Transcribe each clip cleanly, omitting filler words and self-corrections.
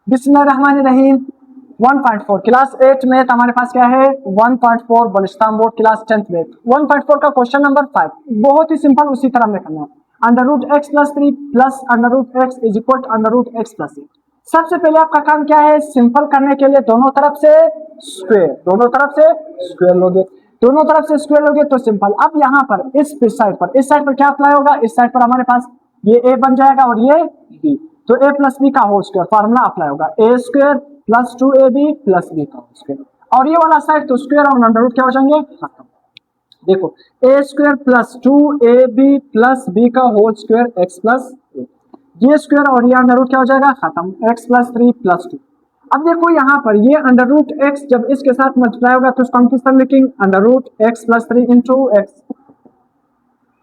बिस्मिल्लाहिर्रहमानिर्रहीम। 1.4 क्लास 8 में हमारे पास क्या है 1.4 बलुचिस्तान बोर्ड क्लास 10th में 1.4 का क्वेश्चन नंबर 5 बहुत ही सिंपल उसी तरह में करना है। Under root x plus 3 plus under root x is equal to under root x plus 8। सबसे पहले आपका काम क्या है, सिंपल करने के लिए दोनों तरफ से स्क्वायर लोगे, दोनों तरफ से स्क्वायर लोगे तो सिंपल। अब यहाँ पर इस साइड पर क्या अप्लाई होगा, इस साइड पर हमारे पास ये ए बन जाएगा और ये बी, तो ए प्लस बी का होल स्क्वायर फार्मूला अप्लाई होगा, A square plus 2ab plus B का होल स्क्वायर। और ये वाला साइड तो स्क्वायर और अंडर रूट क्या हो जाएंगे खत्म। देखो A square plus 2ab plus B का होल स्क्वायर एक्स प्लस ये स्क्वायर और ये अंडर रूट क्या हो जाएगा खत्म, एक्स प्लस 3 प्लस 2। अब देखो यहाँ पर ये अंडर रूट एक्स जब इसके साथ मल्टीप्लाई होगा तो उसको हम किस तरह लिखेंगे, under root x plus 3 into x,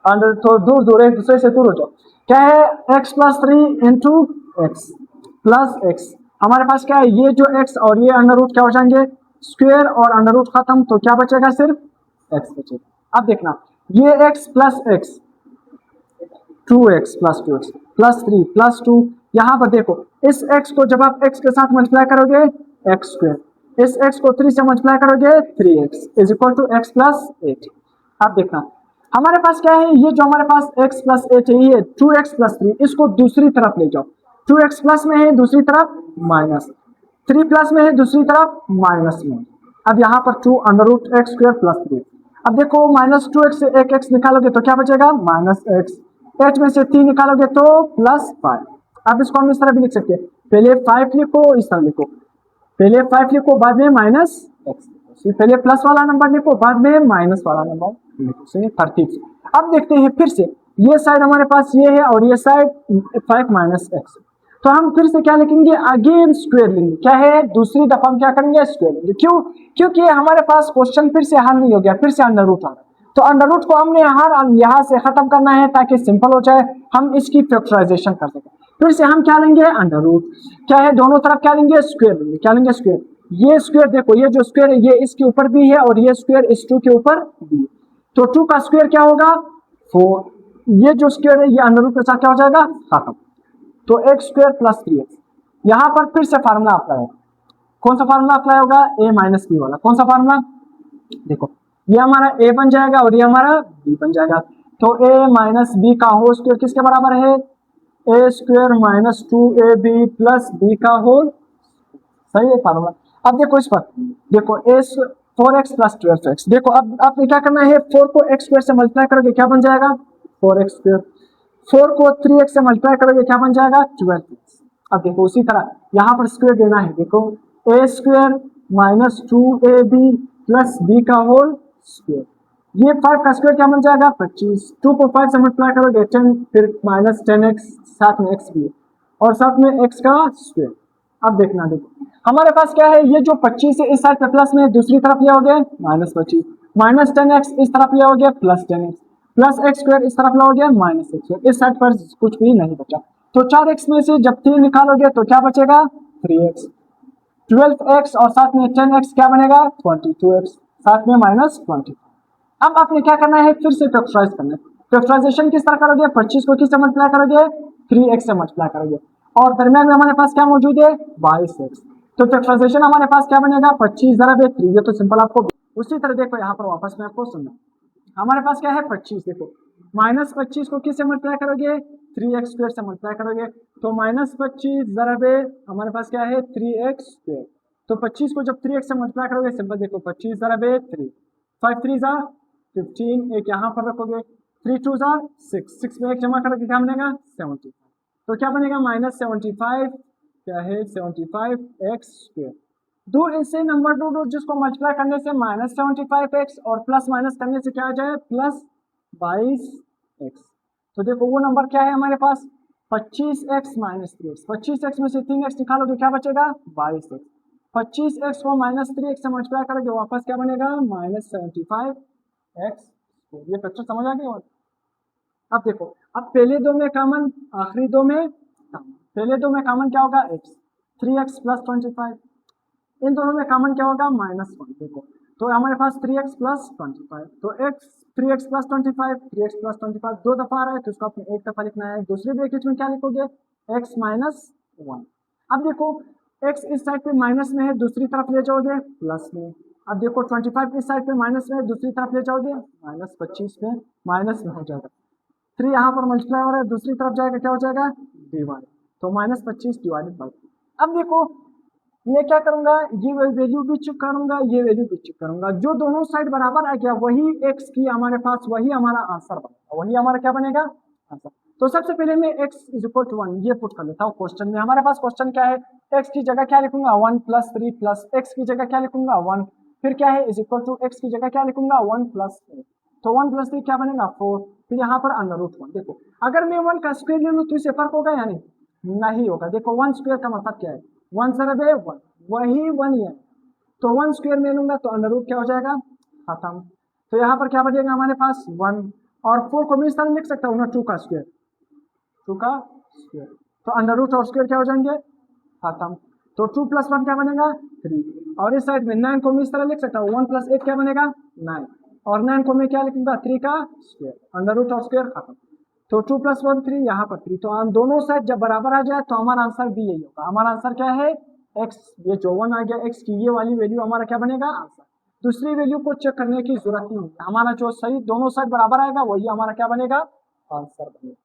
under तो दूर दूर एक दूसरे से दूर हो जाओ, क्या है x plus 3 into x plus x. हमारे पास क्या है ये जो एक्स और ये अंडर रूट क्या हो जाएंगे स्क्वायर और अंडर रूट खत्म, तो क्या बचेगा सिर्फ एक्स बचेगा। अब देखना ये x plus x 2x plus 2x plus 3 plus 2, यहाँ पर देखो इस x को जब आप x के साथ मल्टीप्लाई करोगे एक्स स्क्वायर, इस x को 3 से मल्टीप्लाई करोगे 3x is equal to x plus 8। अब देखना हमारे पास क्या है ये जो हमारे पास x प्लस 8 है ये 2x प्लस 3, इसको दूसरी तरफ ले जाओ, 2x प्लस में है दूसरी तरफ माइनस, 3 प्लस में है दूसरी तरफ माइनस में। अब यहाँ पर 2 under root x square plus 3। अब देखो माइनस 2x से एक x निकालोगे तो क्या बचेगा माइनस x, 8 में से 3 निकालोगे तो प्लस 5। अब इसको हम इस तरह भी लिख सकते हैं, पहले 5 लिखो इस तरह लिखो, पहले 5 लिखो बाद में माइनस एक्स, पहले प्लस वाला नंबर लिखो बाद में माइनस वाला नंबर लिखो, तरतीब से। अब देखते हैं फिर से ये साइड हमारे पास ये है और ये साइड 5 माइनस एक्स, तो हम फिर से क्या लिखेंगे अगेन स्क्वायर लेंगे, क्या है दूसरी दफा हम क्या करेंगे स्क्वायर लेंगे। क्यों, क्योंकि हमारे पास क्वेश्चन फिर से हल नहीं हो गया, फिर से अंडर रूट आ रहा है, तो अंडर रूट को हमने हर यहाँ से खत्म करना है ताकि सिंपल हो जाए, हम इसकी फैक्टराइजेशन कर सकें। फिर से हम क्या लेंगे अंडर रूट, क्या है दोनों तरफ क्या लेंगे स्क्वायर लेंगे, क्या लेंगे स्क्वायर, ये स्क्वायर देखो ये जो स्क्वायर है ये इसके ऊपर भी है और ये स्क्वायर इस 2 के ऊपर भी है, तो 2 का स्क्वायर क्या होगा 4, ये जो स्क्वायर है ये अंडर रूट के साथ क्या हो जाएगा खत्म, तो एक्स स्क्वायर प्लस 3x। यहाँ पर फिर से फार्मूला अप्लाई होगा, कौन सा फार्मूला अप्लाई होगा a माइनस बी वाला, कौन सा फार्मूला, देखो ये हमारा a बन जाएगा और ये हमारा b बन जाएगा, तो a माइनस बी का होल स्क्वायर किसके बराबर है a square minus 2ab plus b का होल, सही है फार्मूला। अब देखो इस पर देखो a 4x प्लस 12x, देखो अब आपने क्या करना है 4 को x स्क्वायर से मल्टीप्लाई करोगे क्या बन जाएगा 4x स्क्वायर, 4 को 3x से मल्टीप्लाई करोगे क्या बन जाएगा 12x। अब देखो उसी तरह यहाँ पर स्क्वायर देना है, देखो a square minus 2ab plus b का होल स्क्वायर, ये 5 का स्क्वायर क्या बन जाएगा 25, 2 को 5 से मल्टीप्लाई करोगे 10, फिर माइनस 10x साथ में x भी और साथ में x का स्क्वायर। अब देखना देखो हमारे पास क्या है ये जो 25 है इस साइड पे प्लस में दूसरी तरफ ले आओगे माइनस 25, माइनस 10x इस तरफ ले आओगे plus 10x plus x square इस तरफ लाओगे माइनस एक्स स्क्वायर, इस साइड पर कुछ भी नहीं बचा, तो 4x में से जब 3 निकालोगे तो क्या बचेगा 3x, 12x और साथ में 10x क्या बनेगा 22x साथ में माइनस 20। अब आपने क्या करना है फिर से फैक्टराइज करना है, फैक्टराइजेशन किस तरह करोगे 25 को किससे मल्टीप्लाई करोगे 3x से मल्टीप्लाई करोगे और दरमियान में हमारे पास क्या मौजूद है 22x, तो फैक्टराइजेशन हमारे पास क्या बनेगा 25 ज़रा 3, ये तो सिंपल आपको। उसी तरह देखो यहाँ पर वापस मैं आपको सुनना, हमारे पास क्या है 25, देखो माइनस 25 को किससे मल्टीप्लाई करोगे 3x स्क्वायर से मल्टीप्लाई करोगे, तो माइनस 25 ज़रब हमारे पास क्या है 3x स्क्वायर, तो 25 को जब 3x से मल्टीप्लाई करोगे सिंपल देखो 25 ज़रब 3, 5 3 ज़ा 15, एक यहाँ पर रखोगे 3 2 ज़ा 6, 6 में एक जमा करोगे क्या बनेगा 75, तो क्या बनेगा माइनस 75 क्या है 75x स्क्वायर। दो ऐसे नंबर दो जिसको मल्टीप्लाई करने से माइनस 75x और प्लस माइनस करने से क्या आ जाए प्लस 22x, तो देखो वो नंबर क्या है हमारे पास 25x माइनस 3x, 25x में से 3x निकालोगे क्या बचेगा 22x, 25x को माइनस 3x से मल्टीप्लाई करोगे वापस क्या बनेगा माइनस 75x, ये फैक्टर समझ आ गया। अब देखो अब पहले दो में कॉमन आखिरी दो में कॉमन, पहले दो में कॉमन क्या होगा x, 3x प्लस 25, इन दोनों में कॉमन क्या होगा -1, देखो तो हमारे पास 3x प्लस 25, तो x 3x plus 25 3x plus 25 दो दफा आ रहा है तो इसको आपने एक दफा लिखना है, दूसरे ब्रैकेट में क्या लिखोगे x माइनस 1। अब देखो एक्स इस साइड पे माइनस में है, दूसरी तरफ ले जाओगे प्लस में। अब देखो 25 इस साइड पे माइनस में है, दूसरी तरफ ले जाओगे माइनस 25 में माइनस में हो जाएगा। 3 यहाँ पर मल्टीप्लाई हो रहा है, दूसरी तरफ जाएगा क्या हो जाएगा डिवाइड, तो -25 डिवाइडेड बाई। अब देखो मैं क्या करूंगा, ये वैल्यू भी चेक करूंगा, ये वैल्यू भी चेक करूंगा, जो दोनों साइड बराबर आ गया वही एक्स की हमारे पास वही हमारा आंसर बनेगा, वही हमारा क्या बनेगा आंसर। तो सबसे पहले मैं x इज इक्वल टू 1 ये पुट कर लेता हूँ क्वेश्चन में। हमारे पास क्वेश्चन क्या है, x की जगह क्या लिखूंगा 1 + 3 प्लस x की जगह क्या लिखूंगा 1, फिर क्या है इज इक्वल टू x की जगह क्या लिखूंगा 1 + 3, तो 1 + 3 क्या बनेगा 4, फिर यहाँ पर √1। देखो अगर मैं 1 का स्क्वायर ले लूँ तो इससे फर्क होगा या नहीं होगा। देखो 1 स्क्वायर का मतलब क्या है 1 सरब है 1, वही 1 ही है, तो 1 स्क्वायर में लूंगा तो √ क्या हो जाएगा खत्म। तो यहाँ पर क्या बचेगा हमारे पास 1, और 4 को मैं इस तरह लिख सकता हूँ ना 2 का स्क्वायर, 2 का स्क्वायर, तो √ और स्क्वायर क्या हो जाएंगे खत्म। तो 2 + 1 क्या बनेगा 3, और इस साइड में 9 को मैं इस तरह लिख सकता हूँ 1 + 8 क्या बनेगा 9, और 9 को मैं क्या लिखूंगा 3 का स्क्वायर, √ और स्क्वायर खत्म। तो 2 + 1 3 यहाँ पर 3, तो हम दोनों साइड जब बराबर आ जाए तो हमारा आंसर भी यही होगा। हमारा आंसर क्या है x, ये जो 1 आ गया x की ये वाली वैल्यू हमारा क्या बनेगा आंसर। दूसरी वैल्यू को चेक करने की जरूरत नहीं है, हमारा जो सही दोनों साइड बराबर आएगा वही हमारा क्या बनेगा आंसर बनेगा।